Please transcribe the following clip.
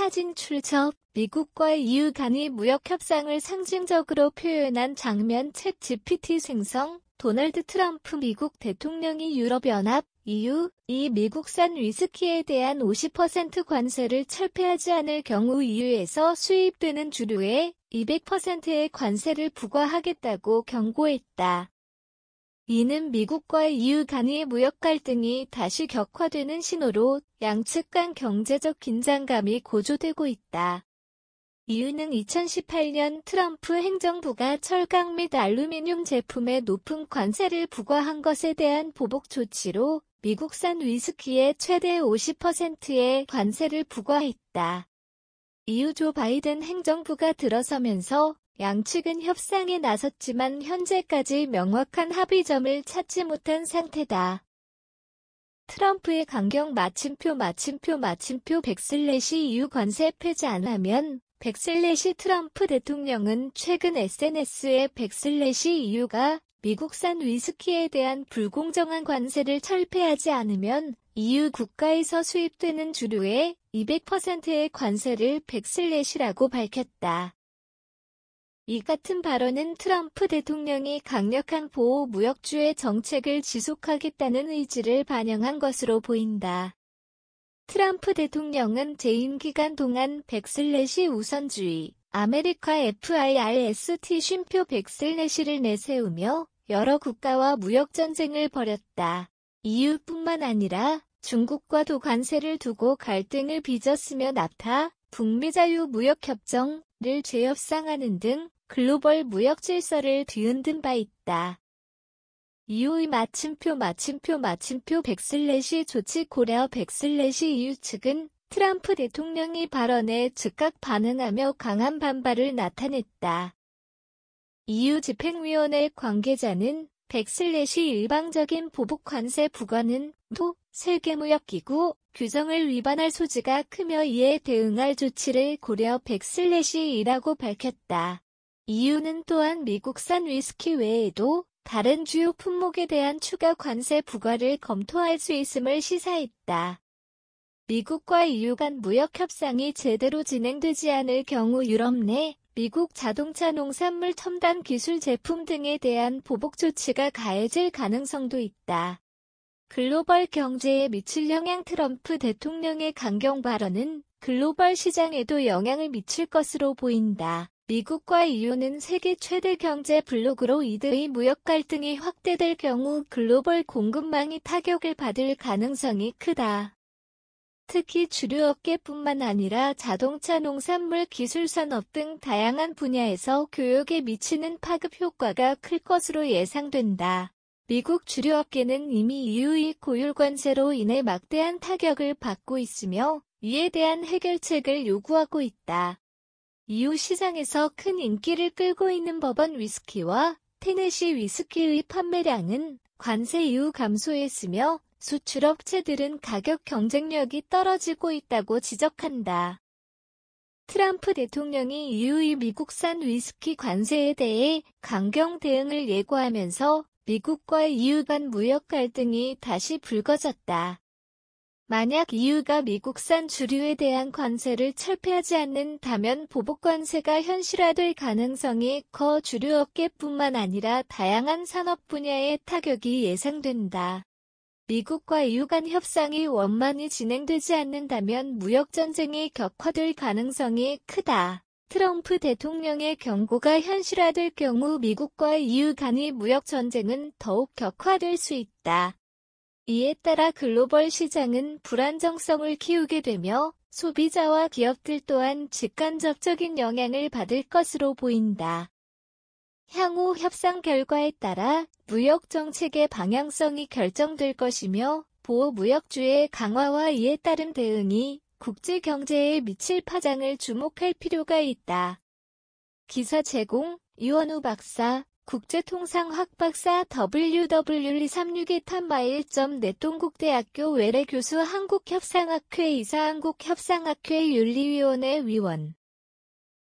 사진 출처 미국과 EU 간의 무역 협상을 상징적으로 표현한 장면 챗 GPT 생성 도널드 트럼프 미국 대통령이 유럽연합 EU 이 미국산 위스키에 대한 50% 관세를 철폐하지 않을 경우 EU에서 수입되는 주류에 200%의 관세를 부과하겠다고 경고했다. 이는 미국과 EU 간의 무역 갈등이 다시 격화되는 신호로 양측 간 경제적 긴장감이 고조되고 있다. EU는 2018년 트럼프 행정부가 철강 및 알루미늄 제품에 높은 관세를 부과한 것에 대한 보복 조치로 미국산 위스키에 최대 50%의 관세를 부과했다. EU 조 바이든 행정부가 들어서면서 양측은 협상에 나섰지만 현재까지 명확한 합의점을 찾지 못한 상태다. 트럼프의 강경 마침표 100/EU 관세 폐지 안 하면 100/ 트럼프 대통령은 최근 SNS에 100/EU가 미국산 위스키에 대한 불공정한 관세를 철폐하지 않으면 EU 국가에서 수입되는 주류에 200%의 관세를 100/라고 밝혔다. 이 같은 발언은 트럼프 대통령이 강력한 보호 무역주의 정책을 지속하겠다는 의지를 반영한 것으로 보인다. 트럼프 대통령은 재임 기간 동안 100/ 우선주의, 아메리카 FIRST 쉼표 100/를 내세우며 여러 국가와 무역 전쟁을 벌였다. EU뿐만 아니라 중국과도 관세를 두고 갈등을 빚었으며 나프타, 북미 자유무역협정을 재협상하는 등 글로벌 무역 질서를 뒤흔든 바 있다. EU의 마침표 100/ 조치 고려 100/EU 측은 트럼프 대통령의 발언에 즉각 반응하며 강한 반발을 나타냈다. EU 집행위원회 관계자는 100/ 일방적인 보복 관세 부과는 또 세계무역기구 규정을 위반할 소지가 크며 이에 대응할 조치를 고려 100/E라고 밝혔다. EU는 또한 미국산 위스키 외에도 다른 주요 품목에 대한 추가 관세 부과를 검토할 수 있음을 시사했다. 미국과 EU 간 무역 협상이 제대로 진행되지 않을 경우 유럽 내 미국 자동차 농산물 첨단 기술 제품 등에 대한 보복 조치가 가해질 가능성도 있다. 글로벌 경제에 미칠 영향 트럼프 대통령의 강경 발언은 글로벌 시장에도 영향을 미칠 것으로 보인다. 미국과 EU는 세계 최대 경제 블록으로 이들의 무역 갈등이 확대될 경우 글로벌 공급망이 타격을 받을 가능성이 크다. 특히 주류업계뿐만 아니라 자동차 농산물 기술 산업 등 다양한 분야에서 교역에 미치는 파급 효과가 클 것으로 예상된다. 미국 주류업계는 이미 EU의 고율 관세로 인해 막대한 타격을 받고 있으며 이에 대한 해결책을 요구하고 있다. EU 시장에서 큰 인기를 끌고 있는 버번 위스키와 테네시 위스키의 판매량은 관세 이후 감소했으며 수출업체들은 가격 경쟁력이 떨어지고 있다고 지적한다. 트럼프 대통령이 EU의 미국산 위스키 관세에 대해 강경 대응을 예고하면서 미국과 EU 간 무역 갈등이 다시 불거졌다. 만약 EU가 미국산 주류에 대한 관세를 철폐하지 않는다면 보복 관세가 현실화될 가능성이 커 주류업계뿐만 아니라 다양한 산업 분야에 타격이 예상된다. 미국과 EU 간 협상이 원만히 진행되지 않는다면 무역 전쟁이 격화될 가능성이 크다. 트럼프 대통령의 경고가 현실화될 경우 미국과 EU 간의 무역 전쟁은 더욱 격화될 수 있다. 이에 따라 글로벌 시장은 불안정성을 키우게 되며 소비자와 기업들 또한 직간접적인 영향을 받을 것으로 보인다. 향후 협상 결과에 따라 무역 정책의 방향성이 결정될 것이며 보호무역주의 강화와 이에 따른 대응이 국제 경제에 미칠 파장을 주목할 필요가 있다. 기사 제공 이원우 박사 국제통상학 박사 www.361-mail.net 동국대학교 외래교수 한국협상학회 이사 한국협상학회 윤리위원회 위원